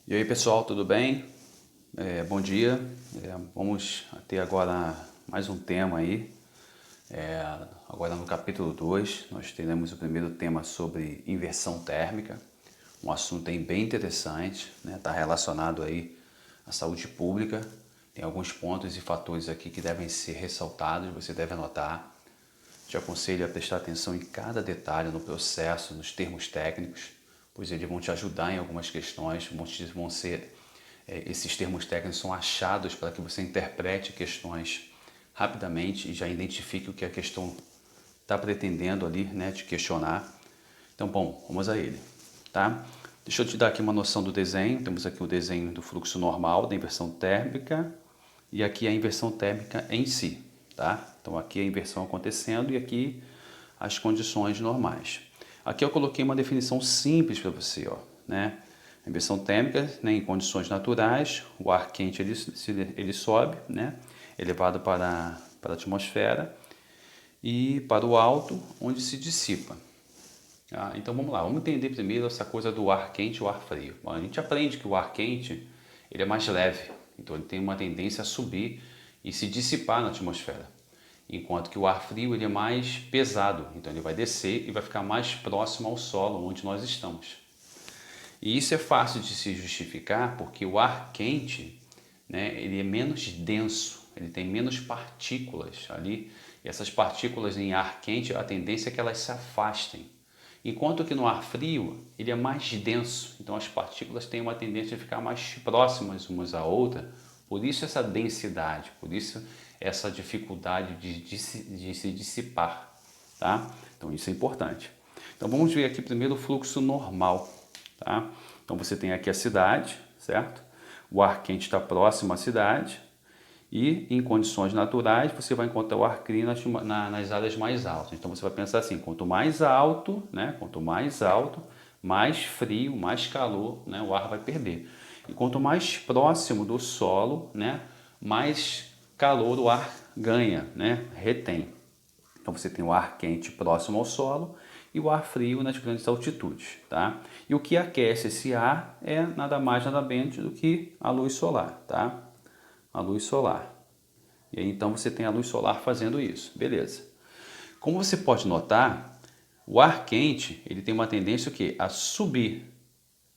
E aí pessoal, tudo bem? Bom dia. Vamos ter agora mais um tema aí. Agora no capítulo 2 nós teremos o primeiro tema sobre inversão térmica. Um assunto aí bem interessante, né? Está relacionado aí à saúde pública. Tem alguns pontos e fatores aqui que devem ser ressaltados, você deve anotar. Te aconselho a prestar atenção em cada detalhe no processo, nos termos técnicos, pois eles vão te ajudar em algumas questões, esses termos técnicos são achados para que você interprete questões rapidamente e já identifique o que a questão está pretendendo ali, né, te questionar. Então, bom, vamos a ele, tá? Deixa eu te dar aqui uma noção do desenho. Temos aqui o desenho do fluxo normal, da inversão térmica, e aqui a inversão térmica em si, tá? Então aqui a inversão acontecendo e aqui as condições normais. Aqui eu coloquei uma definição simples para você, ó, né? A inversão térmica, né, em condições naturais, o ar quente ele sobe, né, elevado para a atmosfera e para o alto, onde se dissipa. Então vamos lá, vamos entender primeiro essa coisa do ar quente e o ar frio. Bom, a gente aprende que o ar quente ele é mais leve, então ele tem uma tendência a subir e se dissipar na atmosfera. Enquanto que o ar frio ele é mais pesado, então ele vai descer e vai ficar mais próximo ao solo onde nós estamos. E isso é fácil de se justificar porque o ar quente, né, ele é menos denso, ele tem menos partículas ali. E essas partículas em ar quente, a tendência é que elas se afastem. Enquanto que no ar frio, ele é mais denso, então as partículas têm uma tendência a ficar mais próximas umas à outra. Por isso essa densidade, por isso essa dificuldade de se dissipar, tá? Então isso é importante. Então vamos ver aqui primeiro o fluxo normal, tá? Então você tem aqui a cidade, certo? O ar quente está próximo à cidade e em condições naturais você vai encontrar o ar frio nas áreas mais altas. Então você vai pensar assim, quanto mais alto, né? Quanto mais alto, mais frio, mais calor, né? O ar vai perder. E quanto mais próximo do solo, né? Mais calor o ar ganha, né? Retém. Então você tem o ar quente próximo ao solo e o ar frio nas grandes altitudes, tá? E o que aquece esse ar é nada mais nada menos do que a luz solar, tá? A luz solar. E aí então você tem a luz solar fazendo isso, beleza? Como você pode notar, o ar quente ele tem uma tendência o quê? A subir,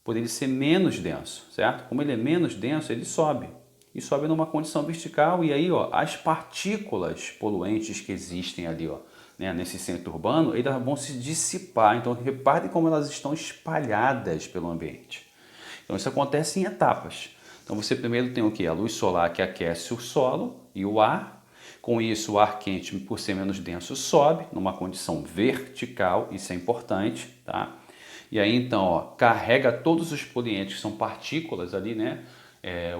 por ele ser menos denso, certo? Como ele é menos denso, ele sobe. E sobe numa condição vertical e aí ó, as partículas poluentes que existem ali ó, né, nesse centro urbano, elas vão se dissipar. Então repare como elas estão espalhadas pelo ambiente. Então isso acontece em etapas. Então você primeiro tem o que? A luz solar que aquece o solo e o ar. Com isso o ar quente, por ser menos denso, sobe numa condição vertical, isso é importante, tá? E aí então, ó, carrega todos os poluentes, que são partículas ali, né?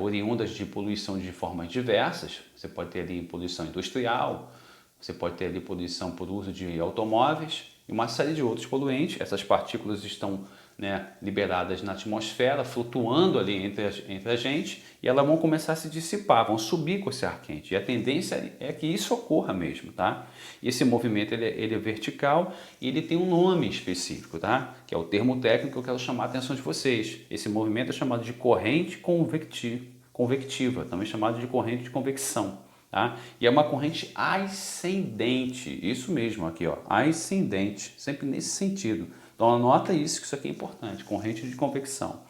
Oriundas de poluição de formas diversas. Você pode ter ali poluição industrial, você pode ter ali poluição por uso de automóveis e uma série de outros poluentes. Essas partículas estão, né, liberadas na atmosfera, flutuando ali entre a gente e elas vão começar a se dissipar, vão subir com esse ar quente. E a tendência é que isso ocorra mesmo, tá? E esse movimento ele é vertical e ele tem um nome específico, tá? Que é o termo técnico que eu quero chamar a atenção de vocês. Esse movimento é chamado de corrente convectiva, também chamado de corrente de convecção. Tá? E é uma corrente ascendente, isso mesmo aqui, ó, ascendente, sempre nesse sentido. Então anota isso, que isso aqui é importante, corrente de convecção.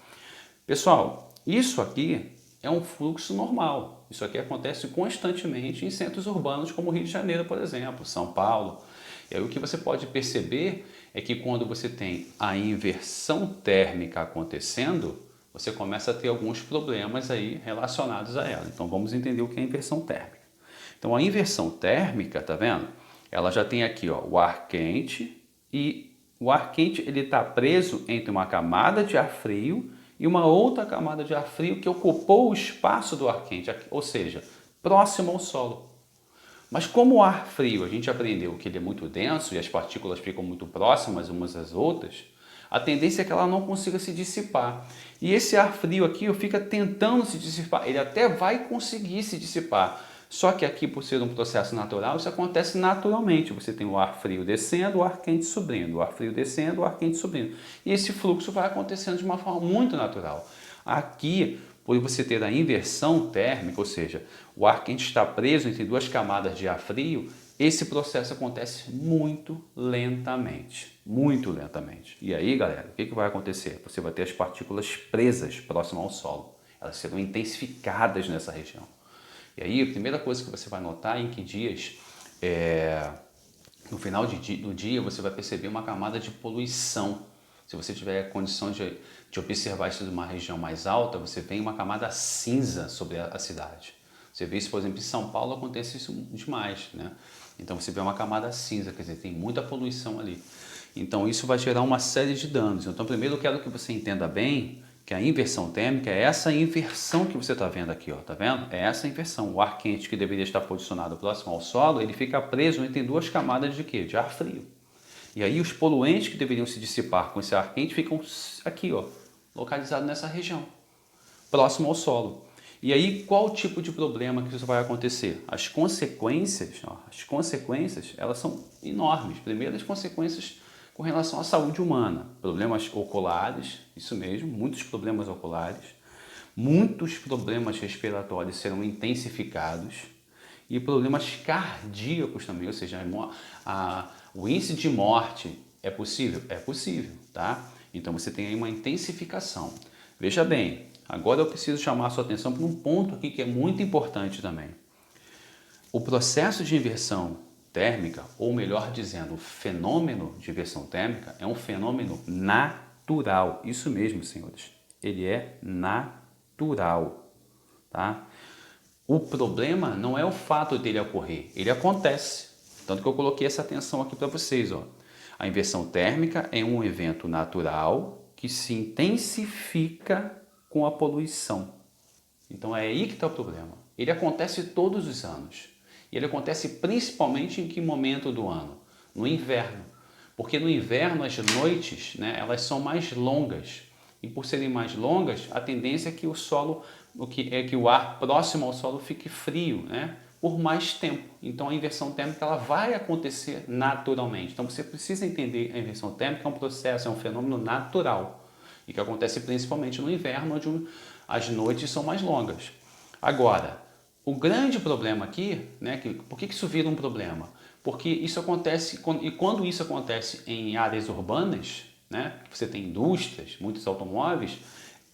Pessoal, isso aqui é um fluxo normal. Isso aqui acontece constantemente em centros urbanos como Rio de Janeiro, por exemplo, São Paulo. E aí o que você pode perceber é que quando você tem a inversão térmica acontecendo, você começa a ter alguns problemas aí relacionados a ela. Então vamos entender o que é inversão térmica. Então a inversão térmica, tá vendo? Ela já tem aqui ó, o ar quente e o ar quente ele está preso entre uma camada de ar frio e uma outra camada de ar frio que ocupou o espaço do ar quente, ou seja, próximo ao solo. Mas como o ar frio a gente aprendeu que ele é muito denso e as partículas ficam muito próximas umas às outras, a tendência é que ela não consiga se dissipar. E esse ar frio aqui fica tentando se dissipar, ele até vai conseguir se dissipar. Só que aqui, por ser um processo natural, isso acontece naturalmente. Você tem o ar frio descendo, o ar quente subindo, o ar frio descendo, o ar quente subindo. E esse fluxo vai acontecendo de uma forma muito natural. Aqui, por você ter a inversão térmica, ou seja, o ar quente está preso entre duas camadas de ar frio, esse processo acontece muito lentamente, muito lentamente. E aí, galera, o que vai acontecer? Você vai ter as partículas presas próximo ao solo. Elas serão intensificadas nessa região. E aí, a primeira coisa que você vai notar em que dias, no final do dia, você vai perceber uma camada de poluição. Se você tiver a condição de observar isso de uma região mais alta, você vê uma camada cinza sobre a cidade. Você vê isso, por exemplo, em São Paulo acontece isso demais, né? Então você vê uma camada cinza, quer dizer, tem muita poluição ali. Então isso vai gerar uma série de danos. Então primeiro eu quero que você entenda bem que a inversão térmica é essa inversão que você está vendo aqui, ó, tá vendo? É essa inversão. O ar quente que deveria estar posicionado próximo ao solo, ele fica preso entre duas camadas de quê? De ar frio. E aí os poluentes que deveriam se dissipar com esse ar quente ficam aqui, ó, localizados nessa região, próximo ao solo. E aí qual tipo de problema que isso vai acontecer? As consequências, elas são enormes. Primeiro, as consequências com relação à saúde humana, problemas oculares, isso mesmo, muitos problemas oculares, muitos problemas respiratórios serão intensificados e problemas cardíacos também, ou seja, o índice de morte é possível? É possível, tá? Então você tem aí uma intensificação. Veja bem, agora eu preciso chamar a sua atenção para um ponto aqui que é muito importante também. O processo de inversão térmica, ou melhor dizendo, o fenômeno de inversão térmica é um fenômeno natural. Isso mesmo, senhores. Ele é natural, tá? O problema não é o fato dele ocorrer, ele acontece. Tanto que eu coloquei essa atenção aqui para vocês, ó. A inversão térmica é um evento natural que se intensifica com a poluição. Então é aí que está o problema. Ele acontece todos os anos. E ele acontece principalmente em que momento do ano? No inverno. Porque no inverno as noites, né, elas são mais longas. E por serem mais longas, a tendência é que o ar próximo ao solo fique frio, né, por mais tempo. Então a inversão térmica ela vai acontecer naturalmente. Então você precisa entender a inversão térmica é um processo, é um fenômeno natural. E que acontece principalmente no inverno, onde as noites são mais longas. Agora, o grande problema aqui, né, por que isso vira um problema? Porque isso acontece, e quando isso acontece em áreas urbanas, né, você tem indústrias, muitos automóveis,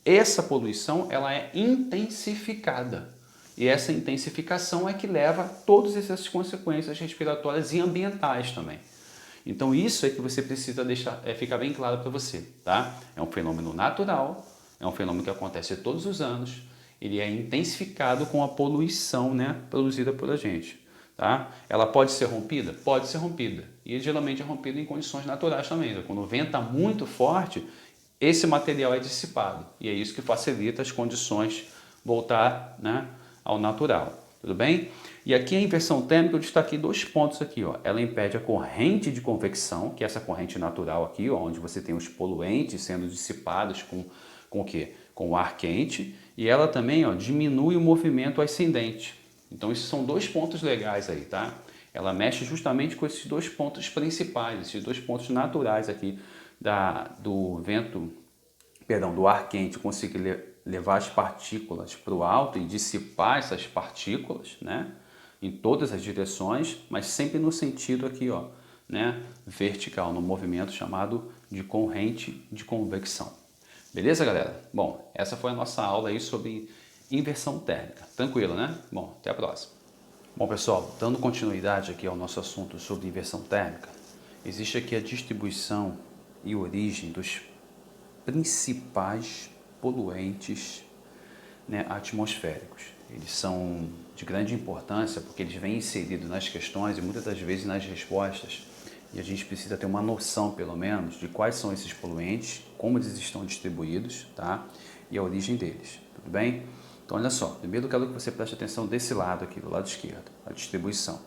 essa poluição ela é intensificada. E essa intensificação é que leva a todas essas consequências respiratórias e ambientais também. Então isso é que você precisa ficar bem claro para você, tá? É um fenômeno natural, é um fenômeno que acontece todos os anos, ele é intensificado com a poluição, né, produzida pela gente, tá? Ela pode ser rompida? Pode ser rompida. E geralmente é rompida em condições naturais também. Quando venta muito forte, esse material é dissipado. E é isso que facilita as condições voltar, né, ao natural. Tudo bem? E aqui a inversão térmica eu destaquei dois pontos aqui, ó. Ela impede a corrente de convecção, que é essa corrente natural aqui, ó, onde você tem os poluentes sendo dissipados com o quê? Com o ar quente. E ela também, ó, diminui o movimento ascendente. Então esses são dois pontos legais aí, tá? Ela mexe justamente com esses dois pontos principais, esses dois pontos naturais aqui do ar quente conseguir levar as partículas para o alto e dissipar essas partículas, né, em todas as direções, mas sempre no sentido aqui, ó, né, vertical, no movimento chamado de corrente de convecção. Beleza, galera? Bom, essa foi a nossa aula aí sobre inversão térmica. Tranquilo, né? Bom, até a próxima. Bom, pessoal, dando continuidade aqui ao nosso assunto sobre inversão térmica, existe aqui a distribuição e origem dos principais poluentes, né, atmosféricos. Eles são de grande importância porque eles vêm inseridos nas questões e muitas das vezes nas respostas. E a gente precisa ter uma noção, pelo menos, de quais são esses poluentes, como eles estão distribuídos, tá? E a origem deles, tudo bem? Então, olha só, primeiro eu quero que você preste atenção desse lado aqui, do lado esquerdo, a distribuição.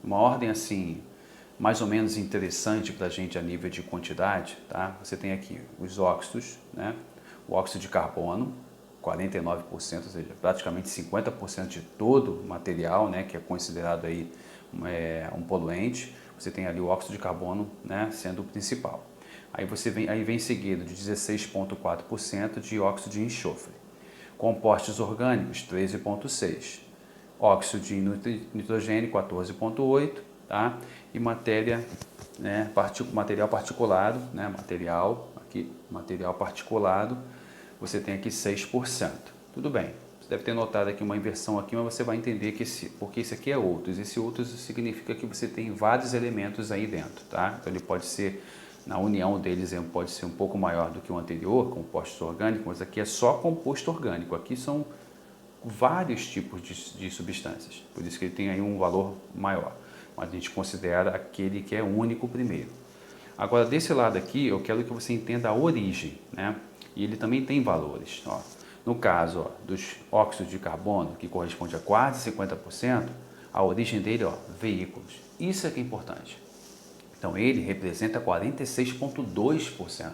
Uma ordem assim, mais ou menos interessante para a gente a nível de quantidade, tá? Você tem aqui os óxidos, né? O óxido de carbono, 49%, ou seja, praticamente 50% de todo o material, né, que é considerado aí um poluente. Você tem ali o óxido de carbono, né, sendo o principal. Aí vem seguido de 16,4% de óxido de enxofre. Compostos orgânicos, 13,6%. Óxido de nitrogênio, 14,8%. Tá? E matéria, né, material particulado, né, material particulado, você tem aqui 6%. Tudo bem. Você deve ter notado aqui uma inversão aqui, mas você vai entender que porque esse aqui é outros. Esse outros significa que você tem vários elementos aí dentro, tá? Então ele pode ser, na união deles, pode ser um pouco maior do que o anterior, compostos orgânicos, mas aqui é só composto orgânico. Aqui são vários tipos de substâncias, por isso que ele tem aí um valor maior. Mas a gente considera aquele que é único primeiro. Agora, desse lado aqui, eu quero que você entenda a origem, né? E ele também tem valores, ó. No caso, ó, dos óxidos de carbono, que corresponde a quase 50%, a origem dele, ó, veículos. Isso é que é importante. Então, ele representa 46,2%.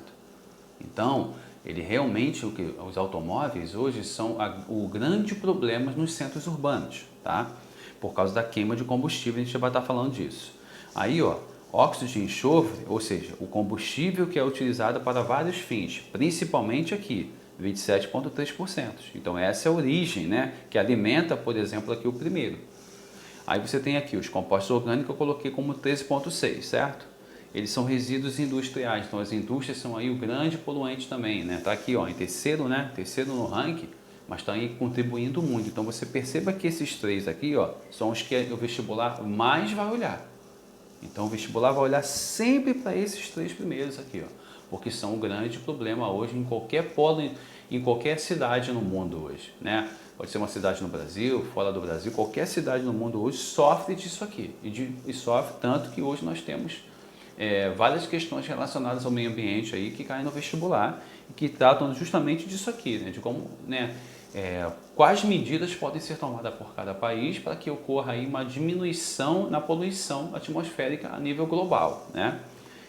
Então, ele realmente, os automóveis hoje são o grande problema nos centros urbanos, tá? Por causa da queima de combustível, a gente já vai estar falando disso. Aí, ó, óxido de enxofre, ou seja, o combustível que é utilizado para vários fins, principalmente aqui, 27,3%. Então essa é a origem, né, que alimenta, por exemplo, aqui o primeiro. Aí você tem aqui os compostos orgânicos, eu coloquei como 13,6%, certo? Eles são resíduos industriais, então as indústrias são aí o grande poluente também, né? Tá aqui, ó, em terceiro, né? Terceiro no ranking, mas está aí contribuindo muito. Então você perceba que esses três aqui, ó, são os que o vestibular mais vai olhar. Então o vestibular vai olhar sempre para esses três primeiros aqui, ó, porque são um grande problema hoje em qualquer polo, em qualquer cidade no mundo hoje, né? Pode ser uma cidade no Brasil, fora do Brasil, qualquer cidade no mundo hoje sofre disso aqui. E sofre tanto que hoje nós temos várias questões relacionadas ao meio ambiente aí que caem no vestibular e que tratam justamente disso aqui, né? De como, né, quais medidas podem ser tomadas por cada país para que ocorra aí uma diminuição na poluição atmosférica a nível global, né?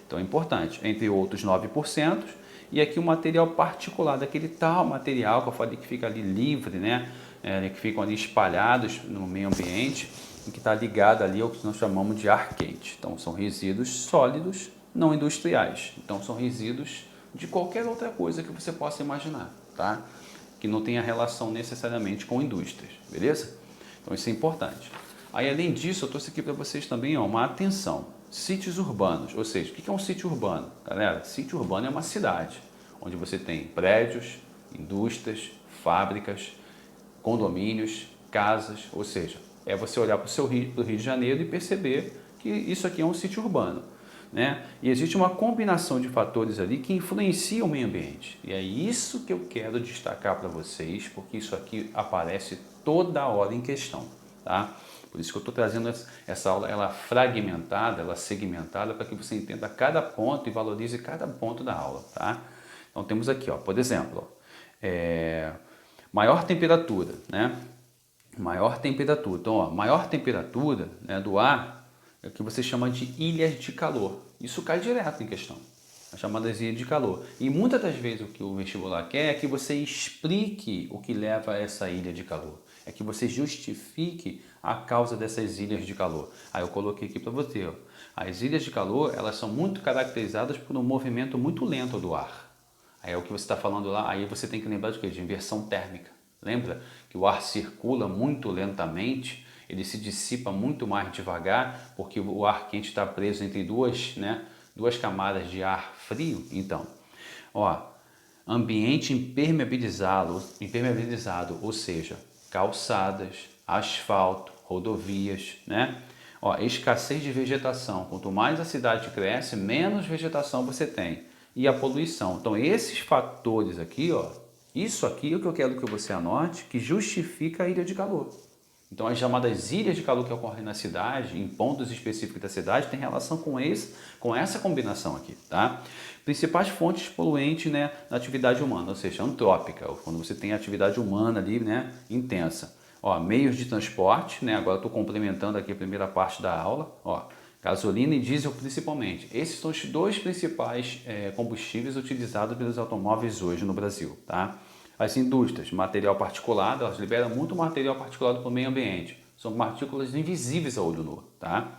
Então é importante, entre outros 9%, e aqui o material particular, daquele tal material que eu falei que fica ali livre, né? Que ficam ali espalhados no meio ambiente e que está ligado ali ao que nós chamamos de ar quente. Então são resíduos sólidos não industriais, então são resíduos de qualquer outra coisa que você possa imaginar, tá? Que não tenha relação necessariamente com indústrias, beleza? Então isso é importante. Aí além disso, eu trouxe aqui para vocês também, ó, uma atenção. Sítios urbanos, ou seja, o que é um sítio urbano? Galera, sítio urbano é uma cidade onde você tem prédios, indústrias, fábricas, condomínios, casas, ou seja, é você olhar para o Rio de Janeiro e perceber que isso aqui é um sítio urbano, né? E existe uma combinação de fatores ali que influenciam o meio ambiente. E é isso que eu quero destacar para vocês, porque isso aqui aparece toda hora em questão, tá? Por isso que eu estou trazendo essa aula, ela fragmentada, ela segmentada, para que você entenda cada ponto e valorize cada ponto da aula, tá? Então temos aqui, ó, por exemplo, maior temperatura, né? Maior temperatura. Então, ó, maior temperatura, né, do ar é o que você chama de ilhas de calor. Isso cai direto em questão, as chamadas ilhas de calor. E muitas das vezes o que o vestibular quer é que você explique o que leva a essa ilha de calor. É que você justifique a causa dessas ilhas de calor. Aí eu coloquei aqui para você, ó. As ilhas de calor, elas são muito caracterizadas por um movimento muito lento do ar. Aí é o que você está falando lá, aí você tem que lembrar de quê? De inversão térmica. Lembra que o ar circula muito lentamente, ele se dissipa muito mais devagar, porque o ar quente está preso entre duas camadas de ar frio. Então, ó, ambiente impermeabilizado, ou seja, calçadas, asfalto, rodovias, né? Ó, escassez de vegetação. Quanto mais a cidade cresce, menos vegetação você tem. E a poluição. Então, esses fatores aqui, ó, isso aqui é o que eu quero que você anote, que justifica a ilha de calor. Então, as chamadas ilhas de calor que ocorrem na cidade, em pontos específicos da cidade, tem relação com essa combinação aqui, tá? Principais fontes poluentes, né, na atividade humana, ou seja, antrópica, quando você tem atividade humana ali, né, intensa. Ó, meios de transporte, né, agora estou complementando aqui a primeira parte da aula, ó, gasolina e diesel principalmente. Esses são os dois principais combustíveis utilizados pelos automóveis hoje no Brasil, tá? As indústrias, material particulado, elas liberam muito material particulado para o meio ambiente. São partículas invisíveis a olho nu, tá?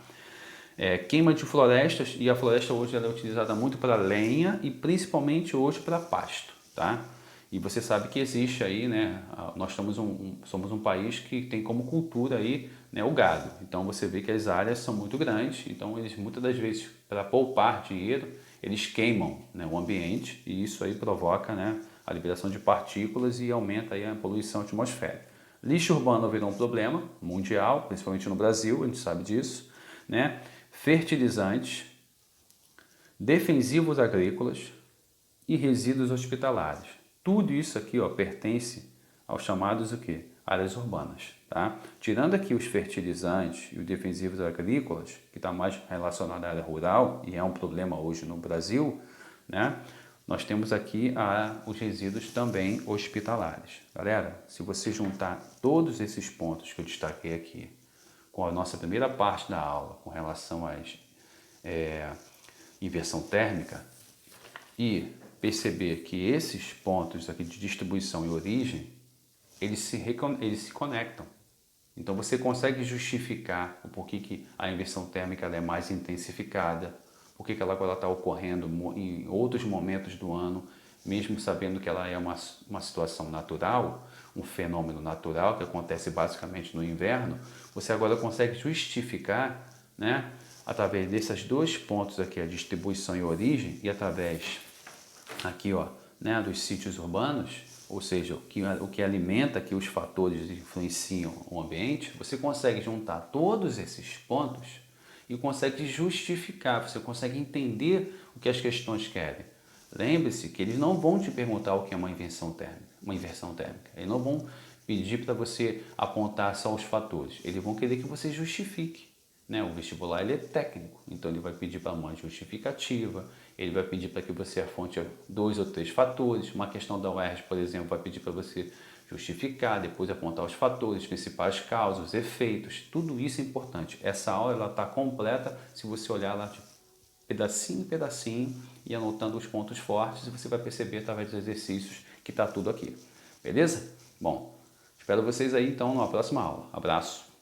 queima de florestas, e a floresta hoje ela é utilizada muito para lenha e principalmente hoje para pasto, tá? E você sabe que existe aí, né? Nós somos um país que tem como cultura aí, né, o gado. Então você vê que as áreas são muito grandes, então eles muitas das vezes, para poupar dinheiro, eles queimam, né, o ambiente, e isso aí provoca, né, a liberação de partículas e aumenta aí a poluição atmosférica. Lixo urbano virou um problema mundial, principalmente no Brasil, a gente sabe disso, né? Fertilizantes, defensivos agrícolas e resíduos hospitalares. Tudo isso aqui, ó, pertence aos chamados o quê? Áreas urbanas, tá? Tirando aqui os fertilizantes e os defensivos agrícolas, que está mais relacionado à área rural e é um problema hoje no Brasil, né? Nós temos aqui os resíduos também hospitalares. Galera, se você juntar todos esses pontos que eu destaquei aqui com a nossa primeira parte da aula, com relação às inversão térmica, e perceber que esses pontos aqui de distribuição e origem, eles se conectam. Então você consegue justificar o porquê que a inversão térmica ela é mais intensificada, porquê que ela agora está ocorrendo em outros momentos do ano, mesmo sabendo que ela é uma situação natural, um fenômeno natural que acontece basicamente no inverno, você agora consegue justificar, né, através desses dois pontos aqui, a distribuição e origem, e através aqui, ó, né, dos sítios urbanos, ou seja, o que alimenta aqui os fatores que influenciam o ambiente, você consegue juntar todos esses pontos e consegue justificar, você consegue entender o que as questões querem. Lembre-se que eles não vão te perguntar o que é uma inversão térmica. Eles não vão pedir para você apontar só os fatores. Eles vão querer que você justifique. Né? O vestibular ele é técnico, então ele vai pedir para uma justificativa, ele vai pedir para que você aponte 2 ou 3 fatores. Uma questão da UERJ, por exemplo, vai pedir para você justificar, depois apontar os fatores, as principais causas, os efeitos. Tudo isso é importante. Essa aula está completa se você olhar lá de pedacinho em pedacinho e anotando os pontos fortes, e você vai perceber através dos exercícios que está tudo aqui. Beleza? Bom, espero vocês aí então na próxima aula. Abraço!